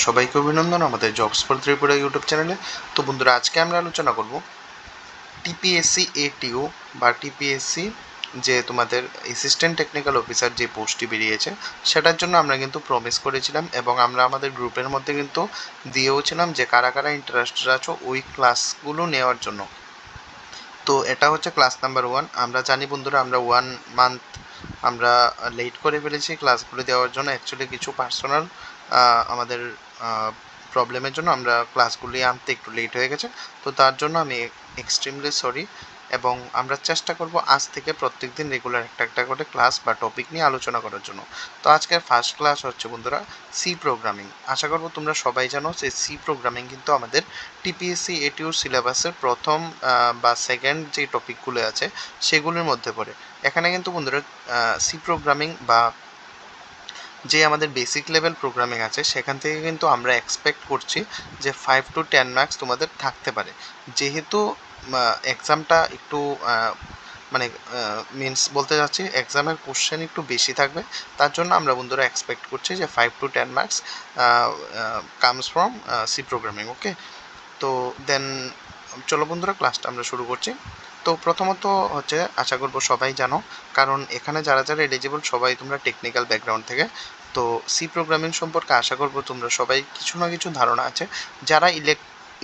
সবাইকে অভিনন্দন আমাদের জবস ফর ত্রিপুরা ইউটিউব চ্যানেলে। তো বন্ধুরা, আজকে আমরা আলোচনা করব টিপিএসসি এটিও বা টিপিএসসি যে তোমাদের অ্যাসিস্ট্যান্ট টেকনিক্যাল অফিসার যে পোস্টটি বেরিয়েছে সেটার জন্য আমরা কিন্তু প্রমিস করেছিলাম এবং আমরা আমাদের গ্রুপের মধ্যে কিন্তু দিয়েওছিলাম যে কারা কারা ইন্টারেস্টেড আছো ওই ক্লাসগুলো নেওয়ার জন্য। তো এটা হচ্ছে ক্লাস নাম্বার 1। আমরা জানি বন্ধুরা, আমরা 1 মান্থ আমরা লেট করে ফেলেছি ক্লাসগুলো দেওয়ার জন্য। অ্যাকচুয়ালি কিছু পার্সোনাল আমাদের প্রবলেমের জন্য আমরা ক্লাসগুলি আনতে একটু লেট হয়ে গেছে। তো তার জন্য আমি এক্সট্রিমলি সরি, এবং আমরা চেষ্টা করব আজ থেকে প্রত্যেক দিন রেগুলার একটা একটা করে ক্লাস বা টপিক নিয়ে আলোচনা করার জন্য। তো আজকের ফার্স্ট ক্লাস হচ্ছে বন্ধুরা সি প্রোগ্রামিং। আশা করব তোমরা সবাই জানো যে সি প্রোগ্রামিং কিন্তু আমাদের টিপিএসসি এটিও সিলেবাসের প্রথম বা সেকেন্ড যে টপিকগুলো আছে সেগুলোর মধ্যে পড়ে। এখানে কিন্তু বন্ধুরা সি প্রোগ্রামিং বা যে আমাদের বেসিক লেভেল প্রোগ্রামিং আছে সেখান থেকে কিন্তু আমরা এক্সপেক্ট করছি যে 5 to 10 মার্কস তোমাদের থাকতে পারে। যেহেতু এক্সামটা একটু মানে মিনস বলতে যাচ্ছি এক্সামের কোশ্চেন একটু বেশি থাকবে, তার জন্য আমরা বন্ধুরা এক্সপেক্ট করছি যে 5 to 10 marks comes from C programming. Okay, তো দেন চলো বন্ধুরা ক্লাসটা আমরা শুরু করছি। তো প্রথমত হচ্ছে আশা করবো সবাই জানো, কারণ এখানে যারা যারা এলিজিবল সবাই তোমরা টেকনিক্যাল ব্যাকগ্রাউন্ড থেকে। তো সি প্রোগ্রামিং সম্পর্কে আশা করবো তোমরা সবাই কিছু না কিছু ধারণা আছে। যারা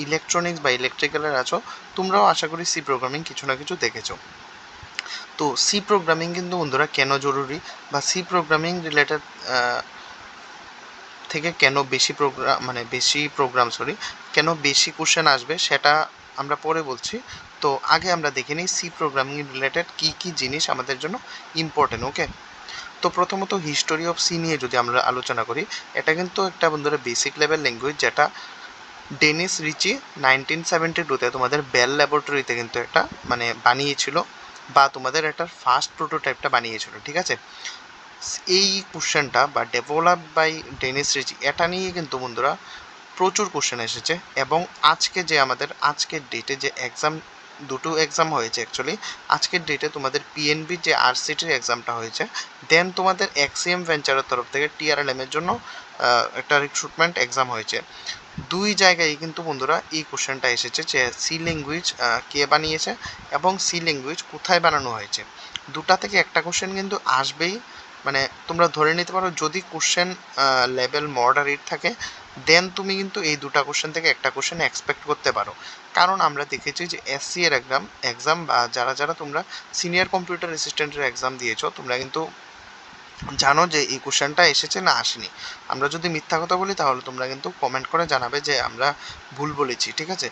ইলেকট্রনিক্স বা ইলেকট্রিক্যালের আছো তোমরাও আশা করি সি প্রোগ্রামিং কিছু না কিছু দেখেছো। তো সি প্রোগ্রামিং কিন্তু বন্ধুরা কেন জরুরি, বা সি প্রোগ্রামিং রিলেটেড থেকে কেন বেশি প্রোগ্রাম কেন বেশি কোশ্চেন আসবে সেটা আমরা পরে বলছি। তো আগে আমরা দেখে নিই সি প্রোগ্রামিং রিলেটেড কী কী জিনিস আমাদের জন্য ইম্পর্টেন্ট। ওকে, তো প্রথমত হিস্টোরি অফ সি নিয়ে যদি আমরা আলোচনা করি, এটা কিন্তু একটা বন্ধুরা বেসিক লেভেল ল্যাঙ্গুয়েজ, যেটা ডেনিস রিচি 1972-তে তোমাদের বেল ল্যাবরেটরিতে কিন্তু একটা বানিয়েছিল, বা তোমাদের একটা ফার্স্ট প্রোটোটাইপটা বানিয়েছিল। ঠিক আছে, এই কোশ্চেনটা বা ডেভেলপ বাই ডেনিস রিচি, এটা নিয়ে কিন্তু বন্ধুরা প্রচুর কোশ্চেন এসেছে। এবং আজকের ডেটে যে দুটো এক্সাম হয়েছে, অ্যাকচুয়ালি আজকের ডেটে তোমাদের পিএনবি যে আরসিটির এক্সামটা হয়েছে, দেন তোমাদের এক্সিএম ভেঞ্চারের তরফ থেকে টিআরএলএম এর জন্য একটা রিক্রুটমেন্ট এক্সাম হয়েছে। দুই জায়গায় কিন্তু বন্ধুরা এই কোশ্চেনটা এসেছে যে সি ল্যাঙ্গুয়েজ কে বানিয়েছে এবং সি ল্যাঙ্গুয়েজ কোথায় বানানো হয়েছে। দুটা থেকে একটা কোশ্চেন কিন্তু আসবেই। তোমরা ধরে নিতে পারো যদি কোশ্চেন লেভেল মডারেট থাকে, দেন তুমি কিন্তু এই দুটা কোশ্চেন থেকে একটা কোশ্চেন এক্সপেক্ট করতে পারো। কারণ আমরা দেখেছি যে এসসি এর এক্সাম বা যারা যারা তোমরা সিনিয়র কম্পিউটার অ্যাসিস্ট্যান্টের এক্সাম দিয়েছো, তোমরা কিন্তু জানো যে এই কোশ্চেনটা এসেছে না আসেনি। আমরা যদি মিথ্যা কথা বলি তাহলে তোমরা কিন্তু কমেন্ট করে জানাবে যে আমরা ভুল বলেছি। ঠিক আছে,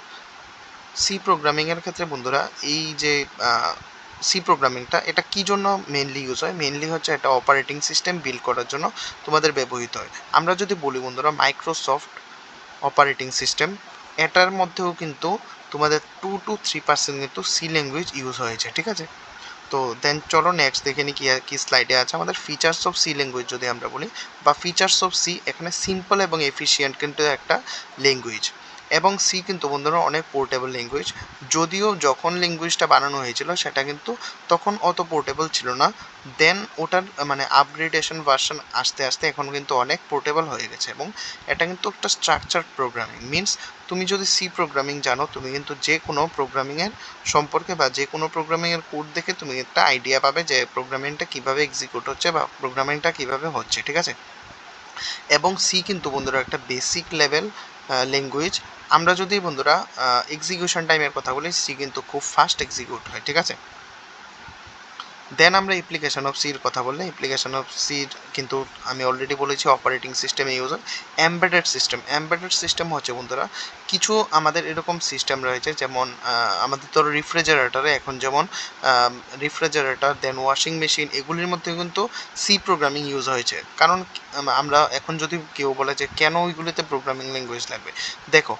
সি প্রোগ্রামিংয়ের ক্ষেত্রে বন্ধুরা এই যে সি প্রোগ্রামিংটা এটা কী জন্য মেনলি ইউজ হয়, মেনলি হচ্ছে এটা অপারেটিং সিস্টেম বিল্ড করার জন্য তোমাদের ব্যবহৃত হয়। আমরা যদি বলি বন্ধুরা মাইক্রোসফট অপারেটিং সিস্টেম, এটার মধ্যেও কিন্তু তোমাদের 2-3% কিন্তু সি ল্যাঙ্গুয়েজ ইউজ হয়েছে। ঠিক আছে, তো দেন চলো নেক্সট দেখে নিই কি স্লাইডে আছে আমাদের ফিচার্স অফ সি ল্যাঙ্গুয়েজ যদি আমরা বলি, বা ফিচার্স অফ সি, এখানে সিম্পল এবং এফিশিয়েন্ট কিন্তু একটা ল্যাঙ্গুয়েজ। এবং সি কিন্তু বন্ধুরা অনেক পোর্টেবল ল্যাঙ্গুয়েজ। যদিও যখন ল্যাঙ্গুয়েজটা বানানো হয়েছিল সেটা কিন্তু তখন অত পোর্টেবল ছিল না, দেন ওটার আপগ্রেডেশন ভার্সন আস্তে আস্তে এখন কিন্তু অনেক পোর্টেবল হয়ে গেছে। এবং এটা কিন্তু একটা স্ট্রাকচার্ড প্রোগ্রামিং, মিনস তুমি যদি সি প্রোগ্রামিং জানো, তুমি কিন্তু যে কোনো প্রোগ্রামিংয়ের সম্পর্কে বা যে কোনো প্রোগ্রামিংয়ের কোড দেখে তুমি একটা আইডিয়া পাবে যে প্রোগ্রামিংটা কীভাবে এক্সিকিউট হচ্ছে বা প্রোগ্রামিংটা কীভাবে হচ্ছে। ঠিক আছে, এবং সি কিন্তু বন্ধুরা একটা বেসিক লেভেল ল্যাঙ্গুয়েজ। আমরা যদি বন্ধুরা এক্সিকিউশন টাইমের কথা বলি, সি কিন্তু খুব ফাস্ট এক্সিকিউট হয়। ঠিক আছে, দেন আমরা অ্যাপ্লিকেশন অফ সির কথা বললে, অ্যাপ্লিকেশন অফ সির কিন্তু আমি অলরেডি বলেছি অপারেটিং সিস্টেমে ইউজ হয়। এমবেডেড সিস্টেম হচ্ছে বন্ধুরা কিছু আমাদের এরকম সিস্টেম রয়েছে, যেমন আমাদের ধরো রেফ্রিজারেটরে এখন যেমন রেফ্রিজারেটর, দেন ওয়াশিং মেশিন, এগুলির মধ্যে কিন্তু সি প্রোগ্রামিং ইউজ হয়েছে। কারণ আমরা এখন যদি কেউ বলে যে কেন ওইগুলিতে প্রোগ্রামিং ল্যাঙ্গুয়েজ লাগবে, দেখো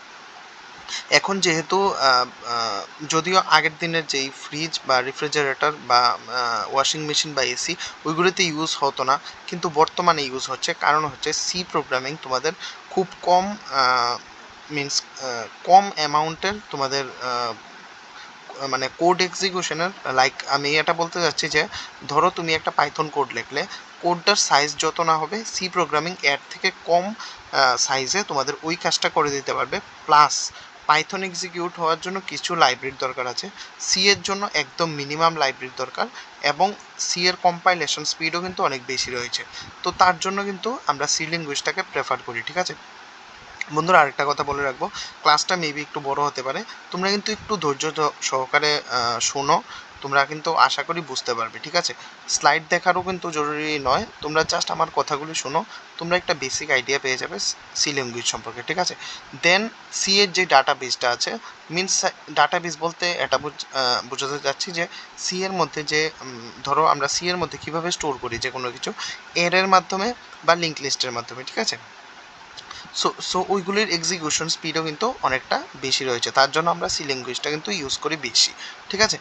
এখন যেহেতু যদিও আগের দিনের যেই ফ্রিজ বা রেফ্রিজারেটর বা ওয়াশিং মেশিন বা এসি ওইগুলোতে ইউজ হতো না, কিন্তু বর্তমানে ইউজ হচ্ছে। কারণ হচ্ছে সি প্রোগ্রামিং তোমাদের খুব কম মিনস কম অ্যামাউন্টের তোমাদের কোড এক্সিকিউশনের, লাইক আমি এটা বলতে চাচ্ছি যে ধরো তুমি একটা পাইথন কোড লিখলে, কোডটার সাইজ যত না হবে, সি প্রোগ্রামিং এর থেকে কম সাইজে তোমাদের ওই কাজটা করে দিতে পারবে। প্লাস পাইথন এক্সিকিউট হওয়ার জন্য কিছু লাইব্রেরির দরকার আছে, সি এর জন্য একদম মিনিমাম লাইব্রেরির দরকার, এবং সি এর কম্পাইলেশন স্পিডও কিন্তু অনেক বেশি রয়েছে। তো তার জন্য কিন্তু আমরা সি ল্যাঙ্গুয়েজটাকে প্রেফার করি, ঠিক আছে বন্ধুরা। আরেকটা কথা বলে রাখবো, ক্লাসটা মেবি একটু বড় হতে পারে, তোমরা কিন্তু একটু ধৈর্য সহকারে শোনো, তোমরা কিন্তু আশা করি বুঝতে পারবে, ঠিক আছে। স্লাইড দেখারও কিন্তু জরুরি নয়, তোমরা জাস্ট আমার কথাগুলি শোনো, তোমরা একটা বেসিক আইডিয়া পেয়ে যাবে সি ল্যাঙ্গুয়েজ সম্পর্কে, ঠিক আছে। দেন সি এর যে ডাটা বেসটা আছে, মিনস ডাটা বেস বলতে এটা বোঝাতে চাচ্ছি যে সি এর মধ্যে যে ধরো আমরা সি এর মধ্যে কীভাবে স্টোর করি যে কোনো কিছু, এর মাধ্যমে বা লিঙ্ক লিস্টের মাধ্যমে, ঠিক আছে। সো ওইগুলির এক্সিকিউশন স্পিডও কিন্তু অনেকটা বেশি রয়েছে, তার জন্য আমরা সি ল্যাঙ্গুয়েজটা কিন্তু ইউজ করি বেশি, ঠিক আছে।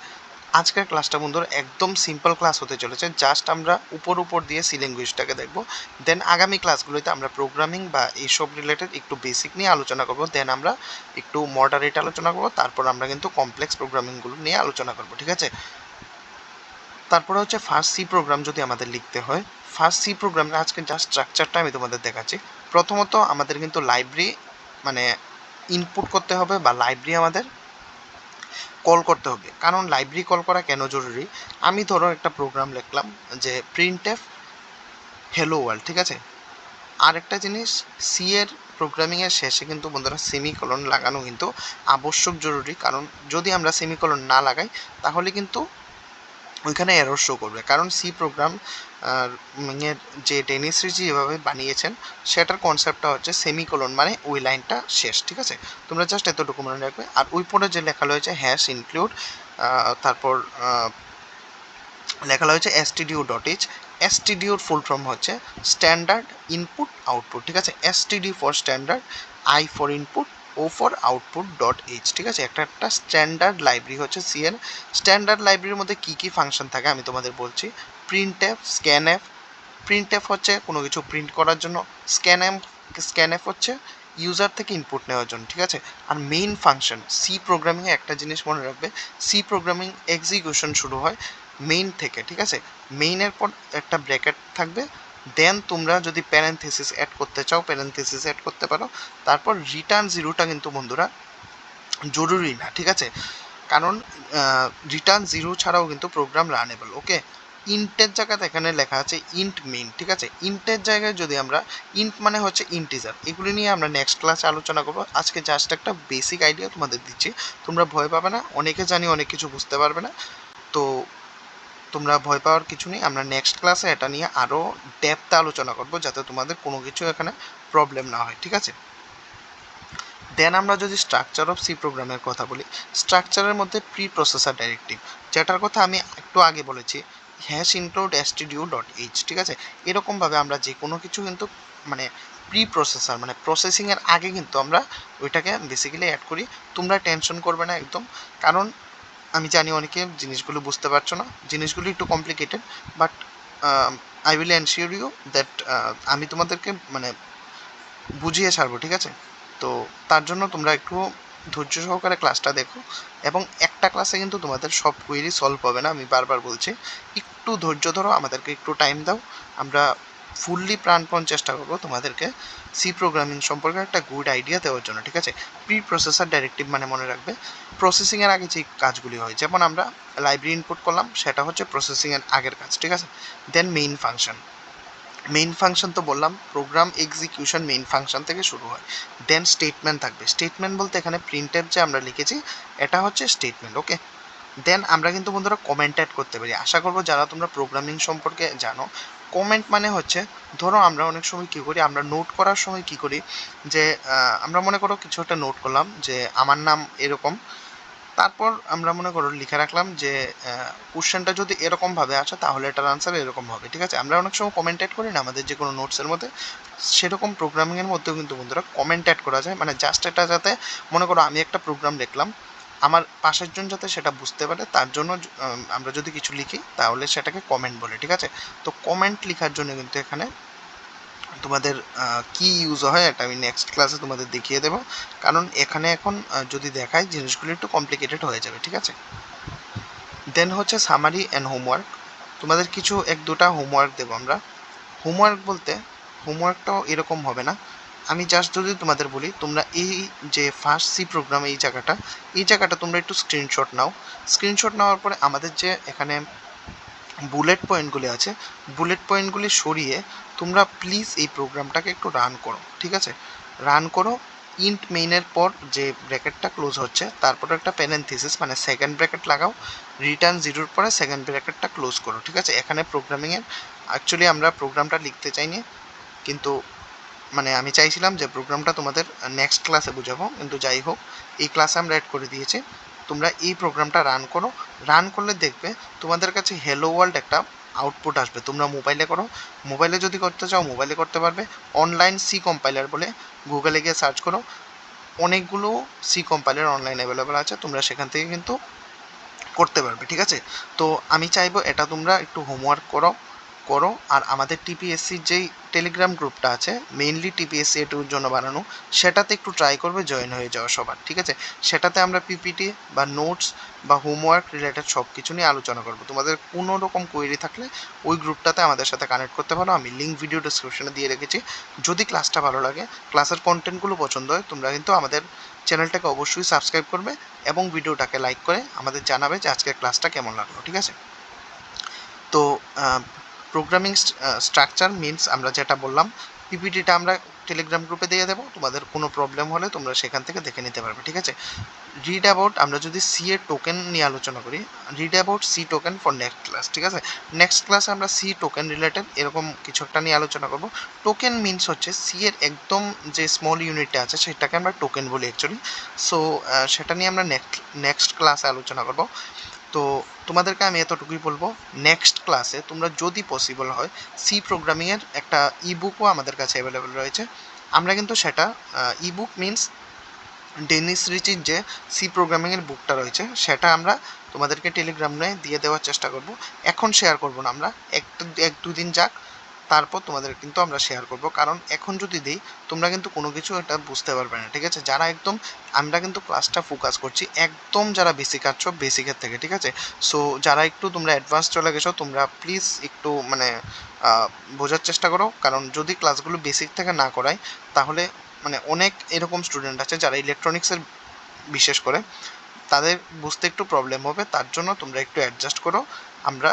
আজকের ক্লাসটা বন্ধুরা একদম সিম্পল ক্লাস হতে চলেছে, জাস্ট আমরা উপর দিয়ে সি ল্যাঙ্গুয়েজটাকে দেখব। দেন আগামী ক্লাসগুলোতে আমরা প্রোগ্রামিং বা এইসব রিলেটেড একটু বেসিক নিয়ে আলোচনা করব, দেন আমরা একটু মডারেট আলোচনা করব, তারপর আমরা কিন্তু কমপ্লেক্স প্রোগ্রামিংগুলো নিয়ে আলোচনা করব, ঠিক আছে। তারপরে হচ্ছে ফার্স্ট সি প্রোগ্রাম যদি আমাদের লিখতে হয়, ফার্স্ট সি প্রোগ্রামের আজকে জাস্ট স্ট্রাকচারটা আমি তোমাদের দেখাচ্ছি। প্রথমত আমাদের কিন্তু লাইব্রেরি মানে ইনপুট করতে হবে, বা লাইব্রেরি আমাদের কল করতে হবে। কারণ লাইব্রেরি কল করা কেন জরুরি, আমি ধরো একটা প্রোগ্রাম লিখলাম যে প্রিন্টএফ হ্যালো ওয়ার্ল্ড, ঠিক আছে। আরেকটা জিনিস, সি এর প্রোগ্রামিংয়ের শেষে কিন্তু বন্ধুরা সেমিকলন লাগানো কিন্তু আবশ্যক জরুরি, কারণ যদি আমরা সেমিকলন না লাগাই তাহলে কিন্তু ওইখানে এরর শো করবে। কারণ সি প্রোগ্রাম এর যে ডেনিস রিচি যেভাবে বানিয়েছেন সেটার কনসেপ্টটা হচ্ছে সেমিকোলন মানে ওই লাইনটা শেষ, ঠিক আছে। তোমরা জাস্ট এতটুকু মনে রাখবে। আর ওই পরে যে লেখা রয়েছে হ্যাশ ইনক্লুড, তারপর লেখা রয়েছে stdu.h, stdu ফুল ফর্ম হচ্ছে স্ট্যান্ডার্ড ইনপুট আউটপুট, ঠিক আছে। std for standard, i for input, O for output dot H, ঠিক আছে। একটা স্ট্যান্ডার্ড লাইব্রেরি হচ্ছে সি এর। স্ট্যান্ডার্ড লাইব্রেরির মধ্যে কী কী ফাংশন থাকে আমি তোমাদের বলছি। Printf, scanf. প্রিন্টএফ হচ্ছে কোনো কিছু প্রিন্ট করার জন্য, স্ক্যানএফ হচ্ছে ইউজার থেকে ইনপুট নেওয়ার জন্য, ঠিক আছে। আর মেইন ফাংশন, সি প্রোগ্রামিংয়ে একটা জিনিস মনে রাখবে, সি প্রোগ্রামিং এক্সিকিউশন শুরু হয় মেইন থেকে, ঠিক আছে। মেইনের পর একটা ব্র্যাকেট থাকবে, দেন তোমরা যদি প্যারেনথেসিস অ্যাড করতে চাও প্যারেনথেসিস অ্যাড করতে পারো। তারপর রিটার্ন জিরোটা কিন্তু বন্ধুরা জরুরি না, ঠিক আছে। কারণ রিটার্ন জিরো ছাড়াও কিন্তু প্রোগ্রাম রানেবল, ওকে। ইন্টের জায়গাতে এখানে লেখা আছে ইন্ট মেইন, ঠিক আছে। ইন্টের জায়গায় যদি আমরা ইন্ট মানে হচ্ছে ইন্টিজার, এগুলি নিয়ে আমরা নেক্সট ক্লাসে আলোচনা করবো। আজকে জাস্ট একটা বেসিক আইডিয়া তোমাদের দিচ্ছি, তোমরা ভয় পাবে না, অনেকে জানি অনেক কিছু বুঝতে পারবে না, তো তোমরা ভয় পাওয়ার কিছু নেই। আমরা নেক্সট ক্লাসে এটা নিয়ে আরও ডেপথে আলোচনা করব, যাতে তোমাদের কোনো কিছু এখানে প্রবলেম না হয়, ঠিক আছে। দেন আমরা যদি স্ট্রাকচার অফ সি প্রোগ্রামের কথা বলি, স্ট্রাকচারের মধ্যে প্রি প্রসেসর ডাইরেক্টিভ, যেটার কথা আমি একটু আগে বলেছি, হ্যাশ ইনক্লুড stdu.h, ঠিক আছে। এরকমভাবে আমরা যে কোনো কিছু কিন্তু মানে প্রি প্রসেসর মানে প্রসেসিংয়ের আগে কিন্তু আমরা ওইটাকে বেসিক্যালি অ্যাড করি। তোমরা টেনশন করবে না একদম, কারণ আমি জানি অনেকে জিনিসগুলো বুঝতে পারছো না, জিনিসগুলো একটু complicated, but I will ensure you that আমি তোমাদেরকে মানে বুঝিয়ে ছাড়বো, ঠিক আছে। তো তার জন্য তোমরা একটু ধৈর্য সহকারে ক্লাসটা দেখো, এবং একটা ক্লাসে কিন্তু তোমাদের সব কোয়েরি সলভ হবে না, আমি বারবার বলছি। একটু ধৈর্য ধরো, আমাদেরকে একটু টাইম দাও, আমরা ফুললি প্রাণপণ চেষ্টা করবো তোমাদেরকে সি প্রোগ্রামিং সম্পর্কে একটা গুড আইডিয়া দেওয়ার জন্য, ঠিক আছে। প্রি প্রসেসর ডাইরেক্টিভ মানে মনে রাখবে প্রসেসিংয়ের আগে যে কাজগুলি হয়, যেমন আমরা লাইব্রেরি ইনপুট করলাম সেটা হচ্ছে প্রসেসিংয়ের আগের কাজ, ঠিক আছে। Then main function, main function তো বললাম প্রোগ্রাম এক্সিকিউশন মেইন ফাংশন থেকে শুরু হয়। দেন স্টেটমেন্ট থাকবে, স্টেটমেন্ট বলতে এখানে প্রিন্টএফ যে আমরা লিখেছি এটা হচ্ছে স্টেটমেন্ট, ওকে। দেন আমরা কিন্তু বন্ধুরা কমেন্ট অ্যাড করতে পারি, আশা করবো যারা তোমরা প্রোগ্রামিং সম্পর্কে জানো। কমেন্ট মানে হচ্ছে ধরো আমরা অনেক সময় কী করি, আমরা নোট করার সময় কী করি যে আমরা মনে করো কিছু একটা নোট করলাম যে আমার নাম এরকম, তারপর আমরা মনে করো লিখে রাখলাম যে কোশ্চেনটা যদি এরকমভাবে আসে তাহলে এটার আনসার এরকম হবে, ঠিক আছে। আমরা অনেক সময় কমেন্ট অ্যাড করি না আমাদের যে কোনো নোটসের মধ্যে, সেরকম প্রোগ্রামিংয়ের মধ্যেও কিন্তু বন্ধুরা কমেন্ট অ্যাড করা যায়, মানে জাস্ট এটা যাতে মনে করো আমি একটা প্রোগ্রাম লিখলাম, আমার পাশের জন যাতে সেটা বুঝতে পারে তার জন্য আমরা যদি কিছু লিখি তাহলে সেটাকে কমেন্ট বলে, ঠিক আছে। তো কমেন্ট লেখার জন্য কিন্তু এখানে তোমাদের কি ইউজ হয় এটা আমি নেক্সট ক্লাসে তোমাদের দেখিয়ে দেবো, কারণ এখানে এখন যদি দেখাই জিনিসগুলো একটু কমপ্লিকেটেড হয়ে যাবে, ঠিক আছে। দেন হচ্ছে সামারি অ্যান্ড হোমওয়ার্ক, তোমাদের কিছু এক দুটা হোমওয়ার্ক দেবো আমরা। হোমওয়ার্ক বলতে হোমওয়ার্কটাও এরকম হবে না। আমি জাস্ট যদি তোমাদের বলি, তোমরা এই যে ফার্স্ট সি প্রোগ্রাম এই জায়গাটা তোমরা একটু স্ক্রিনশট নাও। স্ক্রিনশট নেওয়ার পরে আমাদের যে এখানে বুলেট পয়েন্টগুলি আছে, বুলেট পয়েন্টগুলি সরিয়ে তোমরা প্লিজ এই প্রোগ্রামটাকে একটু রান করো, ঠিক আছে? রান করো। ইন্ট মেইনের পর যে ব্র্যাকেটটা ক্লোজ হচ্ছে তারপরে একটা প্যারেনথেসিস মানে সেকেন্ড ব্র্যাকেট লাগাও, রিটার্ন জিরোর পরে সেকেন্ড ব্র্যাকেটটা ক্লোজ করো, ঠিক আছে? এখানে প্রোগ্রামিংয়ের অ্যাকচুয়ালি আমরা প্রোগ্রামটা লিখতে চাইনি, কিন্তু মানে আমি চাইছিলাম যে প্রোগ্রামটা তোমাদের নেক্সট ক্লাসে বুঝাবো, কিন্তু যাই হোক এই ক্লাসে আমরা অ্যাড করে দিয়েছি। তোমরা এই প্রোগ্রামটা রান করো। রান করলে দেখবে তোমাদের কাছে হ্যালো ওয়ার্ল্ড একটা আউটপুট আসবে। তোমরা মোবাইলে করো, মোবাইলে যদি করতে চাও মোবাইলে করতে পারবে। অনলাইন সি কম্পাইলার বলে গুগলে গিয়ে সার্চ করো, অনেকগুলো সি কম্পাইলার অনলাইন অ্যাভেলেবেল আছে, তোমরা সেখান থেকে কিন্তু করতে পারবে, ঠিক আছে? তো আমি চাইবো এটা তোমরা একটু হোমওয়ার্ক করো করো আর আমাদের টিপিএসসির যেই টেলিগ্রাম গ্রুপটা আছে, মেইনলি টিপিএসসি এটুর জন্য বানানো, সেটাতে একটু ট্রাই করবে জয়েন হয়ে যাওয়া সবার, ঠিক আছে? সেটাতে আমরা পিপিটি বা নোটস বা হোমওয়ার্ক রিলেটেড সব কিছু নিয়ে আলোচনা করবো। তোমাদের কোনো রকম কোয়েরি থাকলে ওই গ্রুপটাতে আমাদের সাথে কানেক্ট করতে পারো, আমি লিঙ্ক ভিডিও ডিসক্রিপশনে দিয়ে রেখেছি। যদি ক্লাসটা ভালো লাগে, ক্লাসের কন্টেন্টগুলো পছন্দ হয়, তোমরা কিন্তু আমাদের চ্যানেলটাকে অবশ্যই সাবস্ক্রাইব করবে এবং ভিডিওটাকে লাইক করে আমাদের জানাবে যে আজকের ক্লাসটা কেমন লাগলো, ঠিক আছে? তো প্রোগ্রামিং স্ট্রাকচার মিনস আমরা যেটা বললাম, পিপিটিটা আমরা টেলিগ্রাম গ্রুপে দিয়ে দেবো, তোমাদের কোনো প্রবলেম হলে তোমরা সেখান থেকে দেখে নিতে পারবে, ঠিক আছে? রিড অ্যাবাউট, আমরা যদি সি এর টোকেন নিয়ে আলোচনা করি, read about C token for next class, ঠিক আছে? নেক্সট ক্লাসে আমরা সি টোকেন রিলেটেড এরকম কিছু একটা নিয়ে আলোচনা করব। টোকেন মিনস হচ্ছে সি এর একদম যে স্মল ইউনিটটা আছে সেটাকে আমরা টোকেন বলি অ্যাকচুয়ালি। সো সেটা নিয়ে আমরা নেক্সট ক্লাসে আলোচনা করব। তো তোমাদেরকে আমি এতটুকুই বলবো, নেক্সট ক্লাসে তোমরা যদি পসিবল হয় সি প্রোগ্রামিংয়ের একটা ইবুকও আমাদের কাছে অ্যাভেলেবেল রয়েছে। আমরা কিন্তু সেটা ইবুক মিনস ডেনিস রিচির যে সি প্রোগ্রামিংয়ের বুকটা রয়েছে সেটা আমরা তোমাদেরকে টেলিগ্রামে দিয়ে দেওয়ার চেষ্টা করব। এখন শেয়ার করব না আমরা, এক দুদিন যাক, তারপর তোমাদের কিন্তু আমরা শেয়ার করব, কারণ এখন যদি দিই তোমরা কিন্তু কোনো কিছু এটা বুঝতে পারবে না, ঠিক আছে? যারা একদম, আমরা কিন্তু ক্লাসটা ফোকাস করছি একদম যারা বেসিক আছো বেসিকের থেকে, ঠিক আছে? সো যারা একটু তোমরা অ্যাডভান্স চলে গেছো তোমরা প্লিজ একটু মানে বোঝার চেষ্টা করো, কারণ যদি ক্লাসগুলো বেসিক থেকে না করাই তাহলে মানে অনেক এরকম স্টুডেন্ট আছে যারা ইলেকট্রনিক্সের বিশেষ করে তাদের বুঝতে একটু প্রবলেম হবে, তার জন্য তোমরা একটু অ্যাডজাস্ট করো। আমরা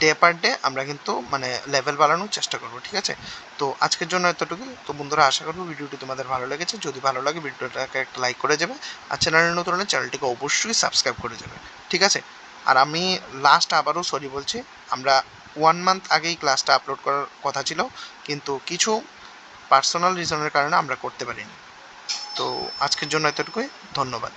ডে পার ডে আমরা কিন্তু মানে লেভেল বাড়ানোর চেষ্টা করবো, ঠিক আছে? তো আজকের জন্য এতটুকুই। তো বন্ধুরা, আশা করবো ভিডিওটি তোমাদের ভালো লেগেছে। যদি ভালো লাগে ভিডিওটাকে একটা লাইক করে যাবে, আর চ্যানেলে নতুন হলে চ্যানেলটিকে অবশ্যই সাবস্ক্রাইব করে যাবে, ঠিক আছে? আর আমি লাস্ট আবারও সরি বলছি, আমরা 1 মান্থ আগেই ক্লাসটা আপলোড করার কথা ছিল, কিন্তু কিছু পার্সোনাল রিজনের কারণে আমরা করতে পারিনি। তো আজকের জন্য এতটুকুই, ধন্যবাদ।